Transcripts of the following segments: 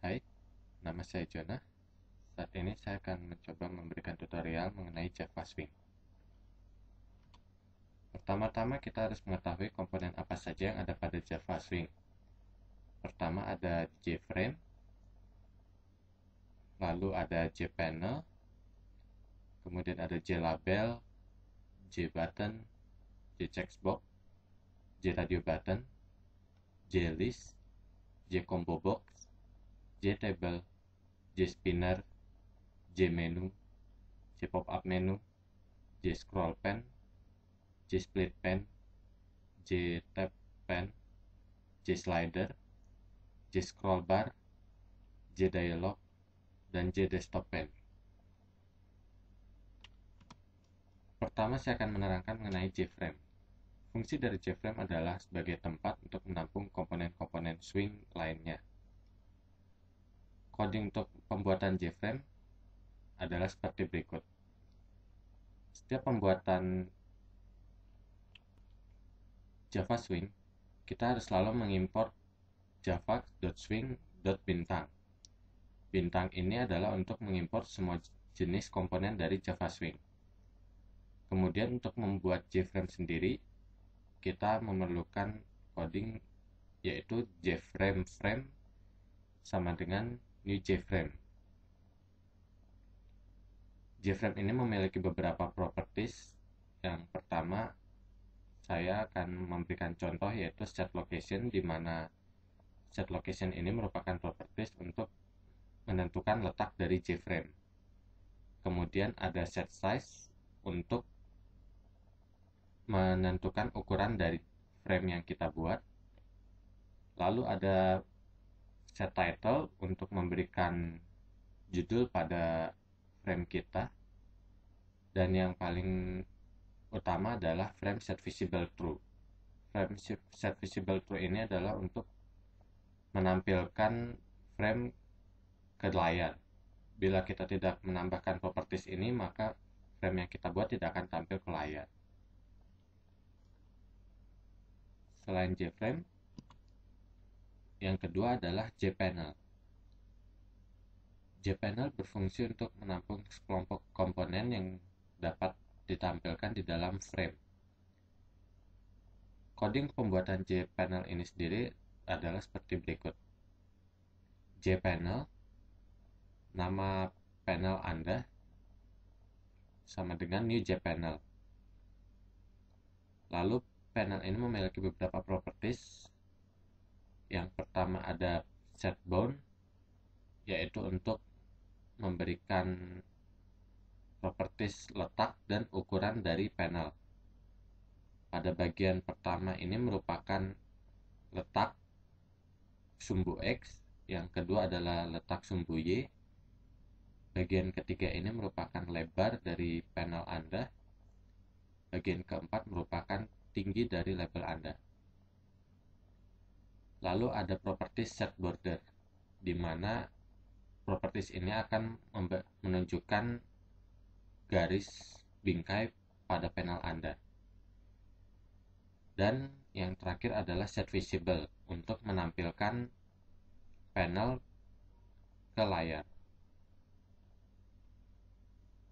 Hai, nama saya Jonah. Saat ini saya akan mencoba memberikan tutorial mengenai Java Swing. Pertama-tama kita harus mengetahui komponen apa saja yang ada pada Java Swing. Pertama ada JFrame, lalu ada JPanel, kemudian ada JLabel, JButton, JCheckbox, JRadio Button, JList, JCombo Box, JTable, JSpinner, JMenu, JPop-up menu, JScroll pen, JSplit pen, JTab pen, JSlider, JScroll bar, JDialog, dan JDesktop pen. Pertama saya akan menerangkan mengenai JFrame. Fungsi dari JFrame adalah sebagai tempat untuk menampung komponen-komponen swing lainnya. Coding untuk pembuatan JFrame adalah seperti berikut. Setiap pembuatan Java Swing, kita harus selalu mengimport java.swing.bintang. Bintang ini adalah untuk mengimport semua jenis komponen dari Java Swing. Kemudian untuk membuat JFrame sendiri, kita memerlukan coding yaitu JFrame frame sama dengan new JFrame. JFrame ini memiliki beberapa properties. Yang pertama, saya akan memberikan contoh yaitu set location, di mana set location ini merupakan properties untuk menentukan letak dari JFrame. Kemudian ada set size untuk menentukan ukuran dari frame yang kita buat. Lalu ada set title untuk memberikan judul pada frame kita. Dan yang paling utama adalah frame set visible true. Frame set visible true ini adalah untuk menampilkan frame ke layar. Bila kita tidak menambahkan properties ini, maka frame yang kita buat tidak akan tampil ke layar. Selain JFrame, yang kedua adalah JPanel. JPanel berfungsi untuk menampung sekelompok komponen yang dapat ditampilkan di dalam frame. Coding pembuatan JPanel ini sendiri adalah seperti berikut. JPanel, nama panel Anda, sama dengan new JPanel. Lalu panel ini memiliki beberapa properties. Yang pertama ada set bound, yaitu untuk memberikan properties letak dan ukuran dari panel. Pada bagian pertama ini merupakan letak sumbu X, yang kedua adalah letak sumbu Y. Bagian ketiga ini merupakan lebar dari panel Anda. Bagian keempat merupakan tinggi dari label Anda. Lalu ada properties set border, di mana properties ini akan menunjukkan garis bingkai pada panel Anda. Dan yang terakhir adalah set visible, untuk menampilkan panel ke layar.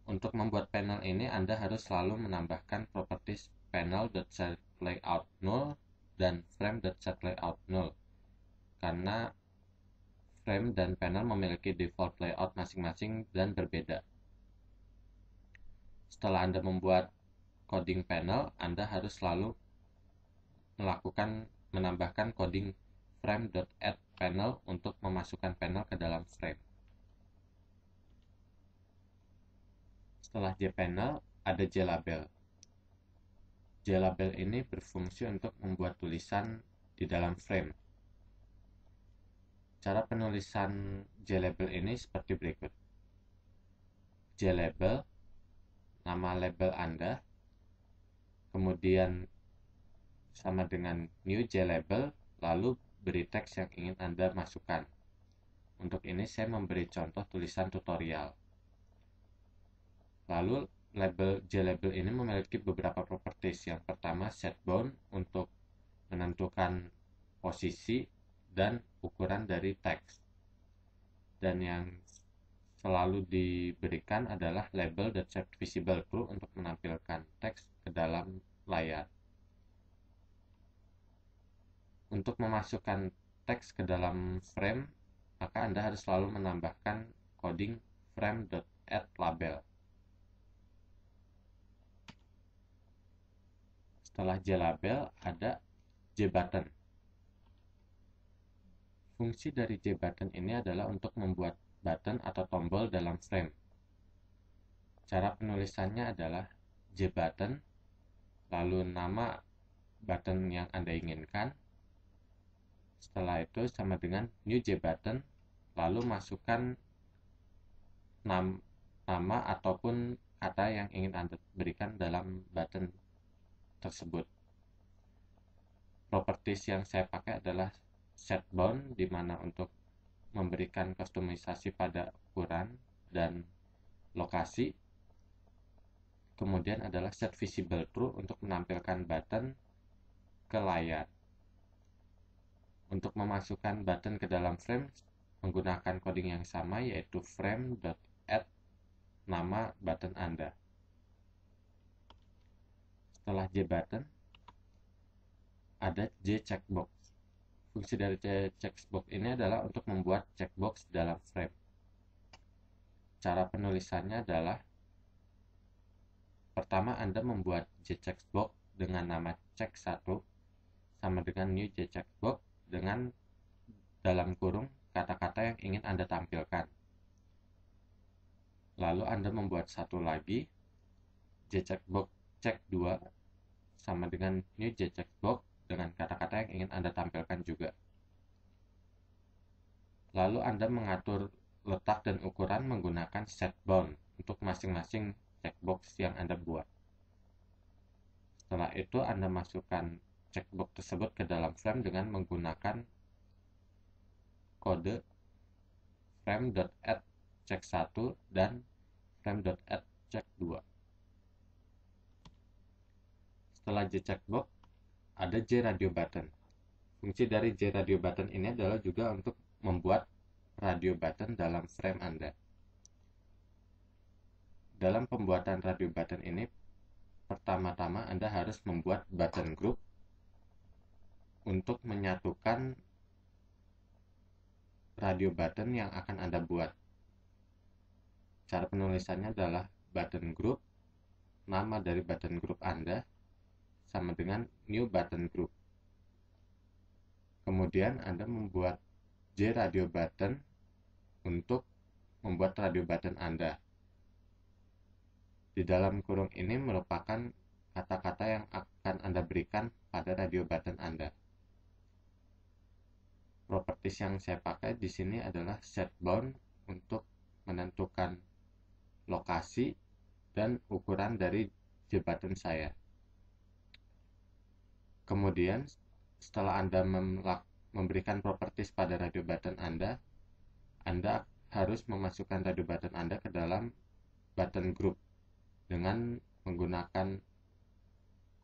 Untuk membuat panel ini, Anda harus selalu menambahkan properties panel.setLayout null dan frame.setLayout null, karena frame dan panel memiliki default layout masing-masing dan berbeda. Setelah Anda membuat coding panel, Anda harus selalu menambahkan coding frame.addPanel untuk memasukkan panel ke dalam frame. Setelah JPanel, ada JLabel. JLabel ini berfungsi untuk membuat tulisan di dalam frame. Cara penulisan JLabel ini seperti berikut. JLabel, nama label Anda, kemudian sama dengan new JLabel, lalu beri teks yang ingin Anda masukkan. Untuk ini saya memberi contoh tulisan tutorial. Lalu JLabel ini memiliki beberapa properties. Yang pertama set bound untuk menentukan posisi dan ukuran dari teks. dan yang selalu diberikan adalah label.setVisibleTrue untuk menampilkan teks ke dalam layar. Untuk memasukkan teks ke dalam frame, maka Anda harus selalu menambahkan coding frame.addLabel. Setelah JLabel, ada JButton. Fungsi dari JButton ini adalah untuk membuat button atau tombol dalam frame. Cara penulisannya adalah JButton, lalu nama button yang Anda inginkan. Setelah itu sama dengan new JButton, lalu masukkan nama ataupun kata yang ingin Anda berikan dalam button tersebut. Properties yang saya pakai adalah setBound, di mana untuk memberikan kustomisasi pada ukuran dan lokasi. Kemudian adalah setVisibleTrue untuk menampilkan button ke layar. Untuk memasukkan button ke dalam frame menggunakan coding yang sama, yaitu frame.add nama button Anda. Setelah JButton, ada JCheckbox. Fungsi dari checkbox ini adalah untuk membuat checkbox dalam frame. Cara penulisannya adalah, pertama Anda membuat JCheckbox dengan nama check1 sama dengan new JCheckbox dengan dalam kurung kata-kata yang ingin Anda tampilkan. Lalu Anda membuat satu lagi JCheckbox check2 sama dengan new JCheckbox dengan kata-kata yang ingin Anda tampilkan juga. Lalu Anda mengatur letak dan ukuran menggunakan setBound untuk masing-masing checkbox yang Anda buat. Setelah itu Anda masukkan checkbox tersebut ke dalam frame dengan menggunakan kode frame.addCheck1 dan frame.addCheck2. Setelah JCheckbox, ada JRadioButton. Fungsi dari JRadioButton ini adalah juga untuk membuat radio button dalam frame Anda. Dalam pembuatan radio button ini, pertama-tama Anda harus membuat button group untuk menyatukan radio button yang akan Anda buat. Cara penulisannya adalah button group, nama dari button group Anda, sama dengan new button group. Kemudian Anda membuat JRadioButton untuk membuat radio button Anda. Di dalam kurung ini merupakan kata-kata yang akan Anda berikan pada radio button Anda. Properties yang saya pakai di sini adalah setBound untuk menentukan lokasi dan ukuran dari JButton saya. Kemudian setelah Anda memberikan properties pada radio button Anda harus memasukkan radio button Anda ke dalam button group dengan menggunakan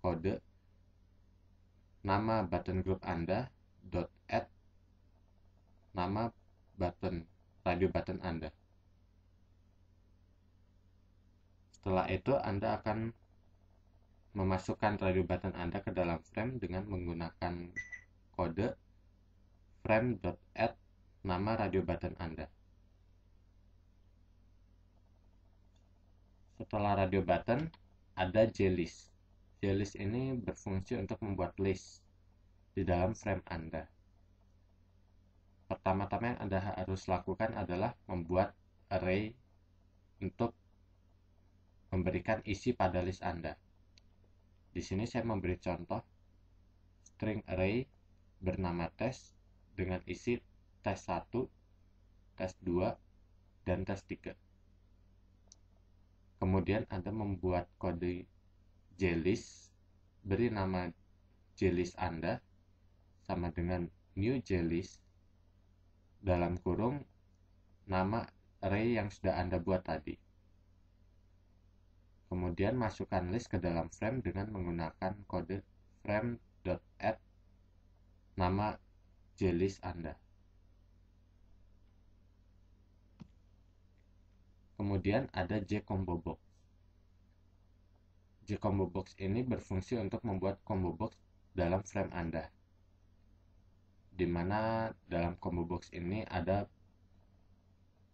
kode nama button group Anda .add nama radio button Anda. Setelah itu Anda akan memasukkan radio button Anda ke dalam frame dengan menggunakan kode frame.add nama radio button Anda. Setelah radio button, ada JList. JList ini berfungsi untuk membuat list di dalam frame Anda. Pertama-tama yang Anda harus lakukan adalah membuat array untuk memberikan isi pada list Anda. Di sini saya memberi contoh string array bernama test dengan isi tes1, tes2, dan tes3. Kemudian Anda membuat kode JList, beri nama JList Anda sama dengan new JList dalam kurung nama array yang sudah Anda buat tadi. Kemudian masukkan list ke dalam frame dengan menggunakan kode frame.add nama JList Anda. Kemudian ada J-Combo Box. J-Combo Box ini berfungsi untuk membuat combo box dalam frame Anda, di mana dalam combo box ini ada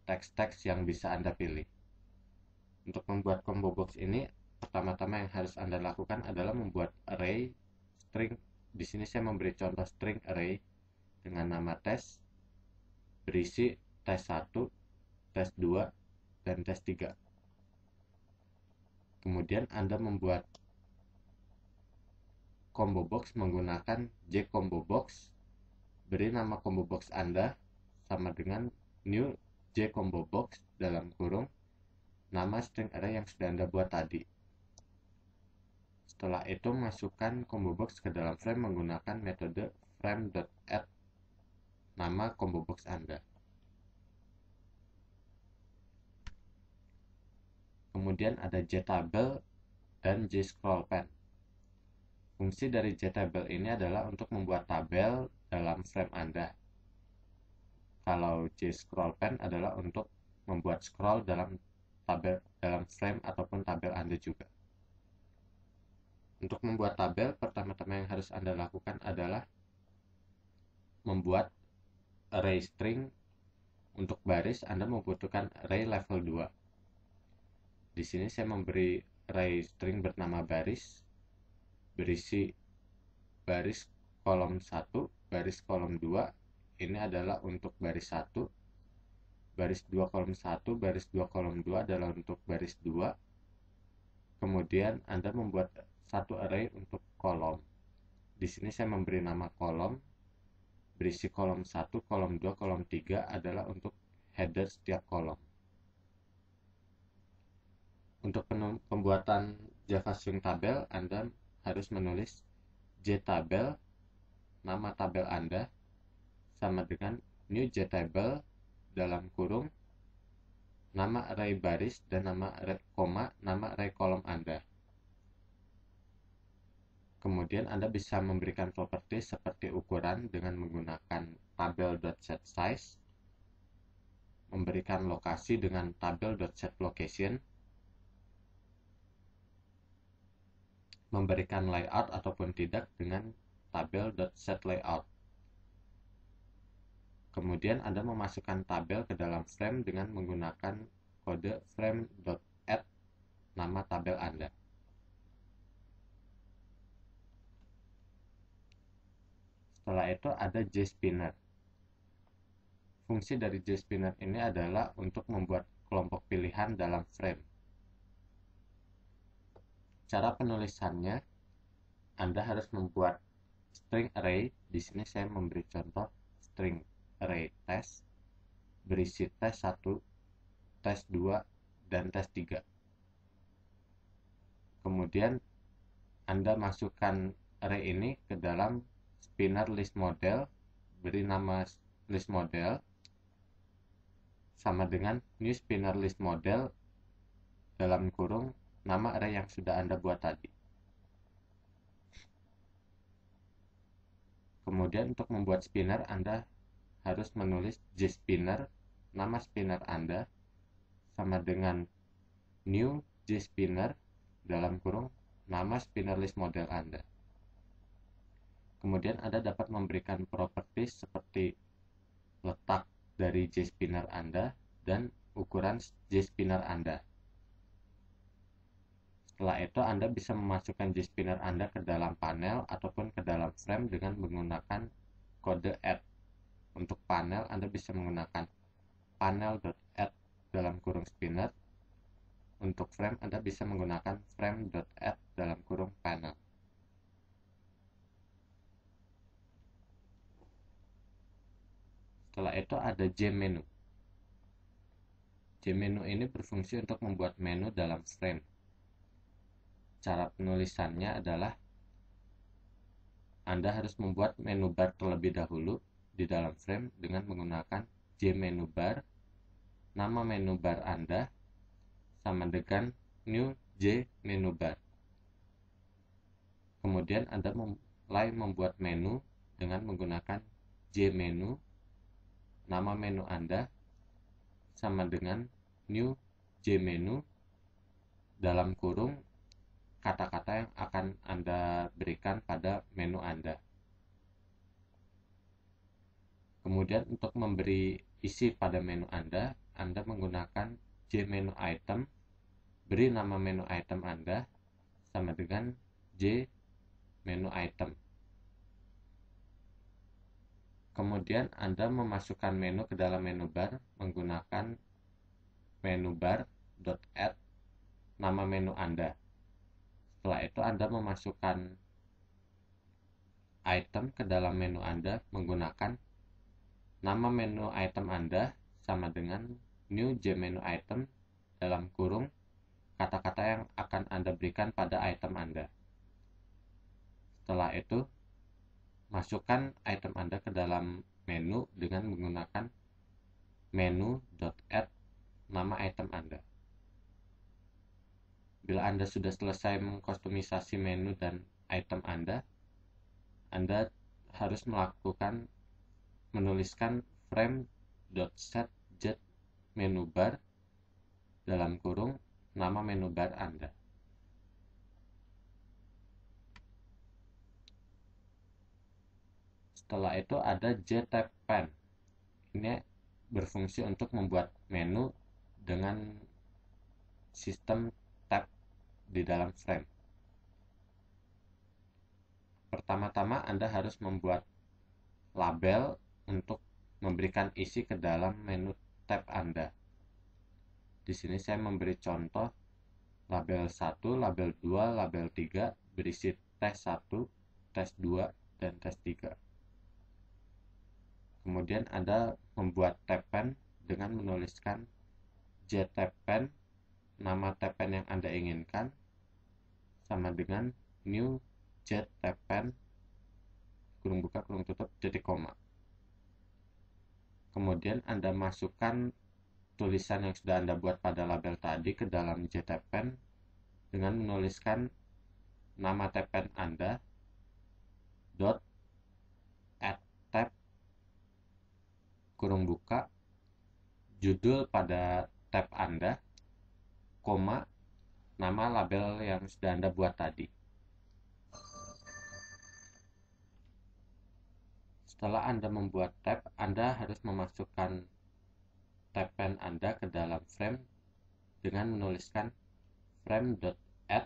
teks-teks yang bisa Anda pilih. Untuk membuat combo box ini, pertama-tama yang harus Anda lakukan adalah membuat array string. Di sini saya memberi contoh string array dengan nama tes, berisi tes 1, tes 2, dan tes 3. Kemudian Anda membuat combo box menggunakan J-Combo Box. Beri nama combo box Anda sama dengan new J-Combo Box dalam kurung nama string array yang sudah Anda buat tadi. Setelah itu masukkan combo box ke dalam frame menggunakan metode frame.add nama combo box Anda. Kemudian ada JTable dan JScrollPen. Fungsi dari JTable ini adalah untuk membuat tabel dalam frame Anda. Kalau JScrollPen adalah untuk membuat scroll dalam frame ataupun tabel Anda juga. Untuk membuat tabel, pertama-tama yang harus Anda lakukan adalah membuat array string. Untuk baris, Anda membutuhkan array level 2. Di sini saya memberi array string bernama baris, berisi baris kolom 1, baris kolom 2. Ini adalah untuk baris 1, baris 2 kolom 1, baris 2 kolom 2 adalah untuk baris 2. Kemudian Anda membuat satu array untuk kolom. Di sini saya memberi nama kolom, berisi kolom 1, kolom 2, kolom 3 adalah untuk header setiap kolom. Untuk pembuatan Java Swing tabel, Anda harus menulis JTable, nama tabel Anda, sama dengan new JTable dalam kurung nama array baris dan nama array kolom Anda. Kemudian Anda bisa memberikan properti seperti ukuran dengan menggunakan tabel.setSize, memberikan lokasi dengan tabel.setLocation, memberikan layout ataupun tidak dengan tabel.setLayout. Kemudian Anda memasukkan tabel ke dalam frame dengan menggunakan kode frame.add nama tabel Anda. Setelah itu ada JSpinner. Fungsi dari JSpinner ini adalah untuk membuat kelompok pilihan dalam frame. Cara penulisannya, Anda harus membuat string array. Di sini saya memberi contoh string array tes, berisi tes 1, tes 2, dan tes 3. Kemudian Anda masukkan array ini ke dalam spinner list model, beri nama list model sama dengan new spinner list model dalam kurung nama array yang sudah Anda buat tadi. Kemudian untuk membuat spinner, Anda harus menulis JSpinner, nama spinner Anda, sama dengan new JSpinner dalam kurung nama spinner list model Anda. Kemudian Anda dapat memberikan properties seperti letak dari JSpinner Anda dan ukuran JSpinner Anda. Setelah itu Anda bisa memasukkan JSpinner Anda ke dalam panel ataupun ke dalam frame dengan menggunakan kode add. Untuk panel Anda bisa menggunakan panel.add dalam kurung spinner. Untuk frame Anda bisa menggunakan frame.add dalam kurung panel. Setelah itu ada JMenu. JMenu ini berfungsi untuk membuat menu dalam frame. Cara penulisannya adalah Anda harus membuat menu bar terlebih dahulu di dalam frame dengan menggunakan JMenu bar, nama menu bar Anda, sama dengan new JMenu bar. Kemudian Anda mulai membuat menu dengan menggunakan JMenu, nama menu Anda, sama dengan new jmenu dalam kurung kata-kata yang akan Anda berikan pada menu Anda. Kemudian untuk memberi isi pada menu Anda menggunakan jmenu item, beri nama menu item Anda sama dengan jmenu item. Kemudian Anda memasukkan menu ke dalam menu bar menggunakan menu bar.add nama menu Anda. Setelah itu Anda memasukkan item ke dalam menu Anda menggunakan nama menu item Anda sama dengan new jmenu item dalam kurung kata-kata yang akan Anda berikan pada item Anda. Setelah itu, masukkan item Anda ke dalam menu dengan menggunakan menu.add nama item Anda. Bila Anda sudah selesai mengkustomisasi menu dan item Anda harus menuliskan frame.setJet menu bar dalam kurung nama menu bar Anda. Setelah itu ada jTabPen. Ini berfungsi untuk membuat menu dengan sistem tab di dalam frame. Pertama-tama Anda harus membuat label untuk memberikan isi ke dalam menu tab Anda. Di sini saya memberi contoh label 1, label 2, label 3 berisi tes 1, tes 2, dan tes 3. Kemudian Anda membuat tabpen dengan menuliskan jtabpen, nama tabpen yang Anda inginkan, sama dengan new jtabpen, kurung buka, kurung tutup, titik koma. Kemudian Anda masukkan tulisan yang sudah Anda buat pada label tadi ke dalam jtabpen dengan menuliskan nama tabpen Anda, add tab, kurung buka, judul pada tab Anda, koma, nama label yang sudah Anda buat tadi. Setelah Anda membuat tab, Anda harus memasukkan tabpen Anda ke dalam frame dengan menuliskan frame.add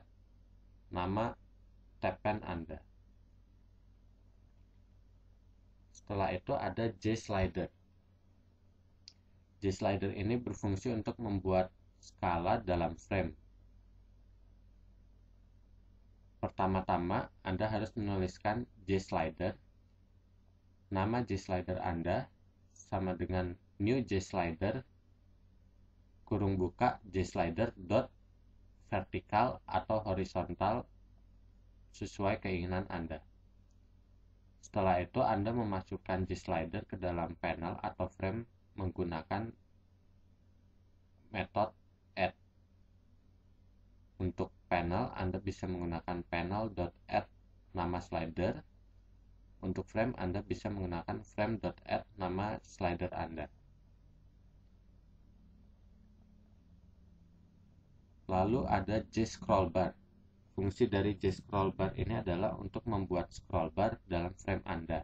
nama tabpen Anda. Setelah itu ada JSlider. JSlider ini berfungsi untuk membuat skala dalam frame. Pertama-tama Anda harus menuliskan JSlider, nama JSlider Anda sama dengan new JSlider, kurung buka, JSlider dot vertikal atau horizontal sesuai keinginan Anda. Setelah itu Anda memasukkan JSlider ke dalam panel atau frame menggunakan metode add. Untuk panel Anda bisa menggunakan panel.add nama slider. Untuk frame Anda bisa menggunakan frame.add nama slider Anda. Lalu ada JScrollbar. Fungsi dari JScrollbar ini adalah untuk membuat scrollbar dalam frame Anda.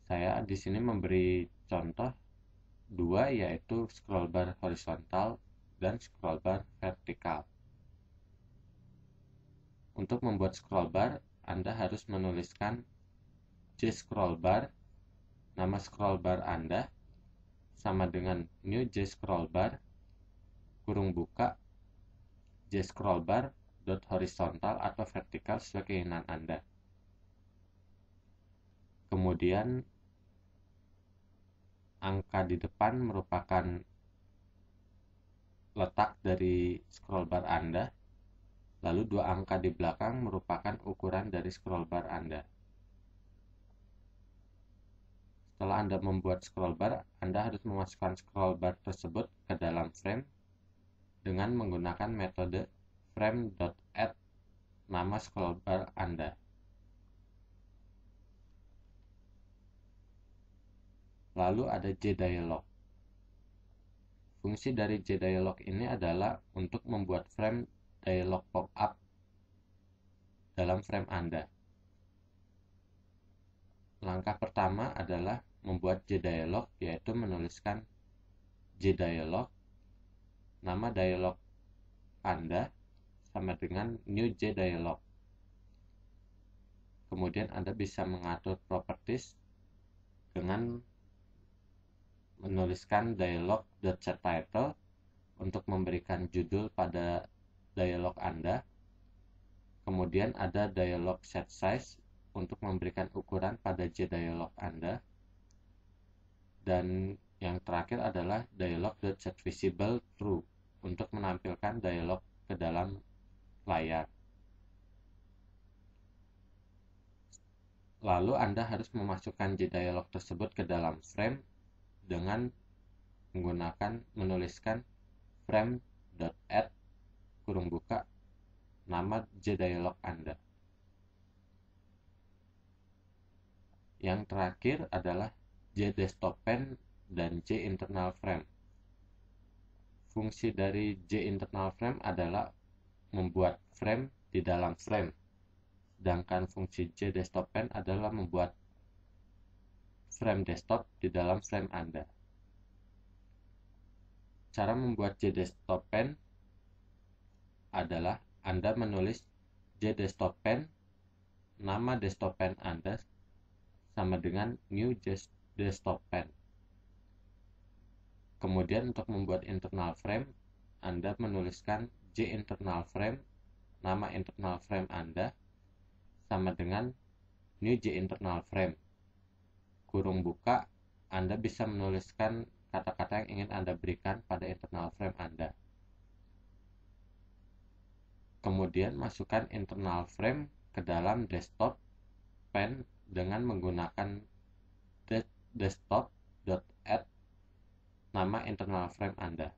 Saya di sini memberi contoh dua, yaitu scrollbar horizontal dan scrollbar vertikal. Untuk membuat scrollbar, Anda harus menuliskan JScrollbar, nama scrollbar Anda sama dengan new JScrollbar, kurung buka, JScrollbar dot horizontal atau vertikal sesuai keinginan Anda. Kemudian angka di depan merupakan letak dari scrollbar Anda, lalu 2 angka di belakang merupakan ukuran dari scrollbar Anda. Setelah Anda membuat scrollbar, Anda harus memasukkan scrollbar tersebut ke dalam frame dengan menggunakan metode frame.add nama scrollbar Anda. Lalu ada JDialog. Fungsi dari JDialog ini adalah untuk membuat frame dialog pop-up dalam frame Anda. Langkah pertama adalah membuat JDialog, yaitu menuliskan JDialog, nama dialog Anda sama dengan new JDialog. Kemudian Anda bisa mengatur properties dengan menuliskan dialog.setTitle untuk memberikan judul pada dialog Anda. Kemudian ada dialog set size untuk memberikan ukuran pada JDialog Anda. Dan yang terakhir adalah dialog.setVisible true untuk menampilkan dialog ke dalam layar. Lalu Anda harus memasukkan JDialog tersebut ke dalam frame dengan menuliskan frame.add kurung buka nama JDialog Anda. Yang terakhir adalah JDesktopPen dan JInternalFrame. Fungsi dari JInternalFrame adalah membuat frame di dalam frame, sedangkan fungsi JDesktopPen adalah membuat frame desktop di dalam frame Anda. Cara membuat JDesktopPen adalah Anda menulis JDesktopPen, nama desktopPen Anda sama dengan new desktopPen. Kemudian untuk membuat internal frame, Anda menuliskan JInternalFrame, nama internal frame Anda sama dengan new JInternalFrame. Kurung buka, Anda bisa menuliskan kata-kata yang ingin Anda berikan pada internal frame Anda. Kemudian masukkan internal frame ke dalam desktop pen dengan menggunakan desktop.add nama internal frame Anda.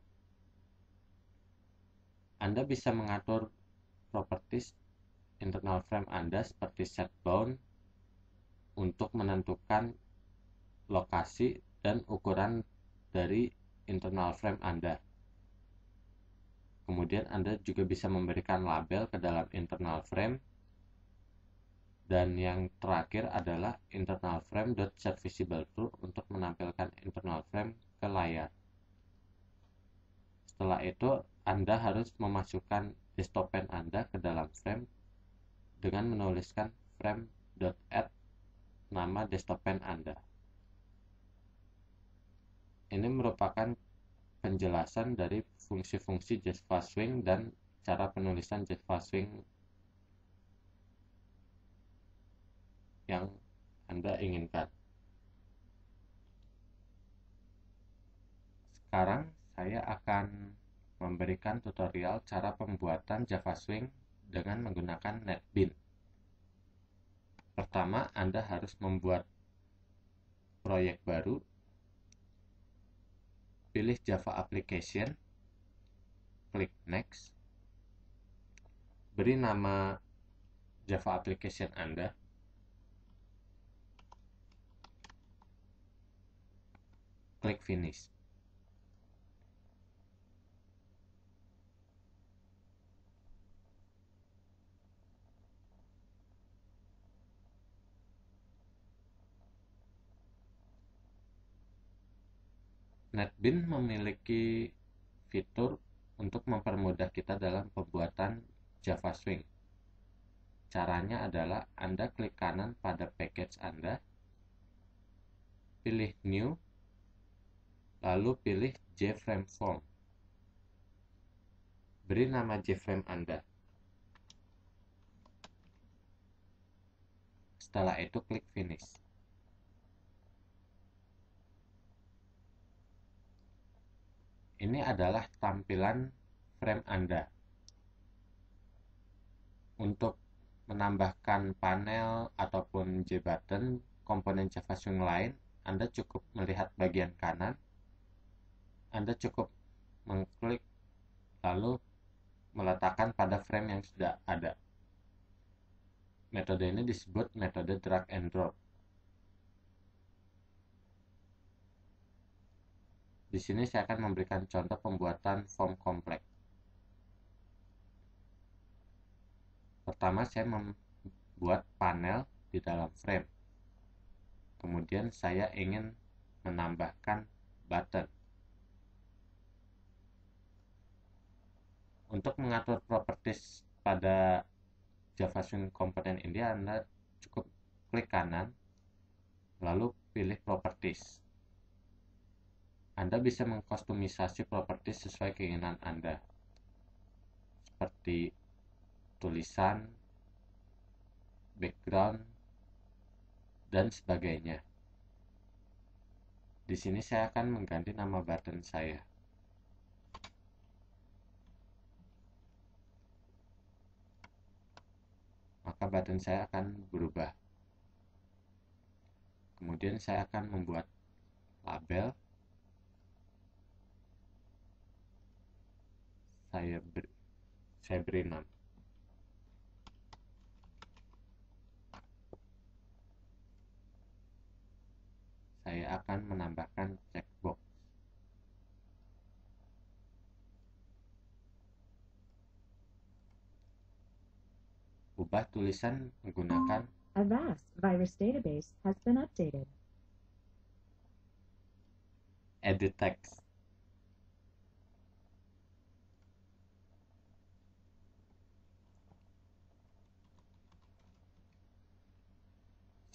Anda bisa mengatur properties internal frame Anda seperti set bound untuk menentukan lokasi dan ukuran dari internal frame Anda. Kemudian Anda juga bisa memberikan label ke dalam internal frame. Dan yang terakhir adalah internal frame.setVisible true untuk menampilkan internal frame ke layar. Setelah itu, Anda harus memasukkan desktopPen Anda ke dalam frame dengan menuliskan frame.add nama desktopPen Anda. Ini merupakan penjelasan dari fungsi-fungsi JavaSwing dan cara penulisan JavaSwing yang Anda inginkan. Sekarang saya akan memberikan tutorial cara pembuatan JavaSwing dengan menggunakan NetBeans. Pertama, Anda harus membuat proyek baru. Pilih Java Application, klik Next, beri nama Java Application Anda, klik Finish. NetBeans memiliki fitur untuk mempermudah kita dalam pembuatan JavaSwing. Caranya adalah Anda klik kanan pada package Anda, pilih New, lalu pilih JFrameForm. Beri nama JFrame Anda. Setelah itu klik Finish. Ini adalah tampilan frame Anda. Untuk menambahkan panel ataupun JButton komponen JavaSwing lain, Anda cukup melihat bagian kanan. Anda cukup mengklik lalu meletakkan pada frame yang sudah ada. Metode ini disebut metode drag and drop. Di Di sini saya akan memberikan contoh pembuatan form kompleks. Pertama, saya membuat panel di dalam frame. Kemudian saya ingin menambahkan button. Untuk mengatur properties pada JavaSwing Component ini, Anda cukup klik kanan, lalu pilih properties. Anda bisa mengkustomisasi properties sesuai keinginan Anda, seperti tulisan, background, dan sebagainya. Di sini saya akan mengganti nama button saya. Maka button saya akan berubah. Kemudian saya akan membuat label. Saya beri nama. Saya akan menambahkan checkbox. Ubah tulisan menggunakan Avast virus database has been updated. edit text.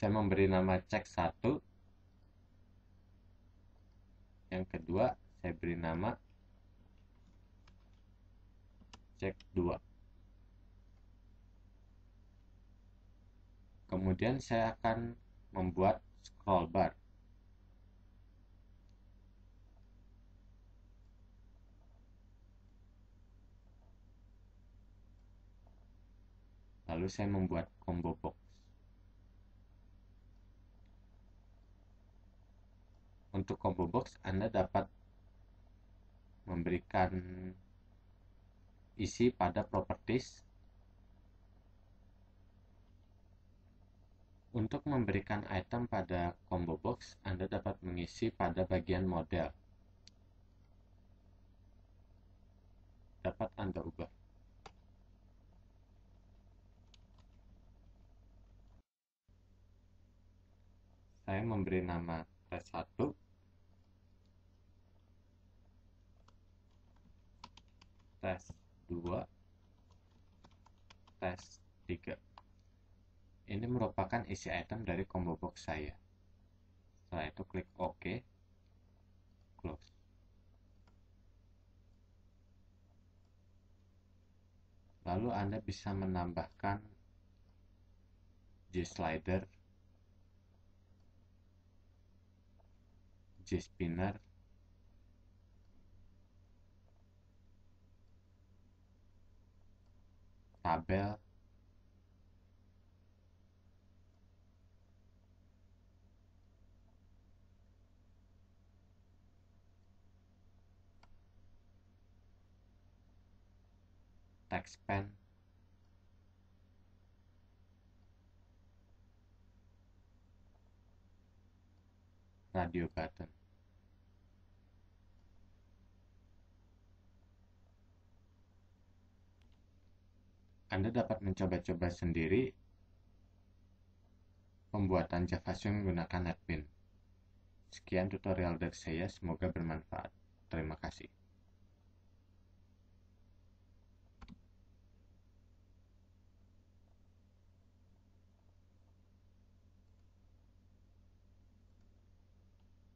Saya memberi nama check 1. Yang kedua, saya beri nama check 2. Kemudian saya akan membuat scroll bar. Lalu saya membuat combo box. Untuk combo box, Anda dapat memberikan isi pada properties. Untuk memberikan item pada combo box, Anda dapat mengisi pada bagian model. Dapat Anda ubah. Saya memberi nama tes 1, tes 2, tes 3. Ini merupakan isi item dari combo box saya. Setelah itu klik OK, close. Lalu Anda bisa menambahkan G-slider, G-spinner, tabel, text pen, radio button. Anda dapat mencoba-coba sendiri pembuatan JavaSwing menggunakan NetBeans. Sekian tutorial dari saya, semoga bermanfaat. Terima kasih.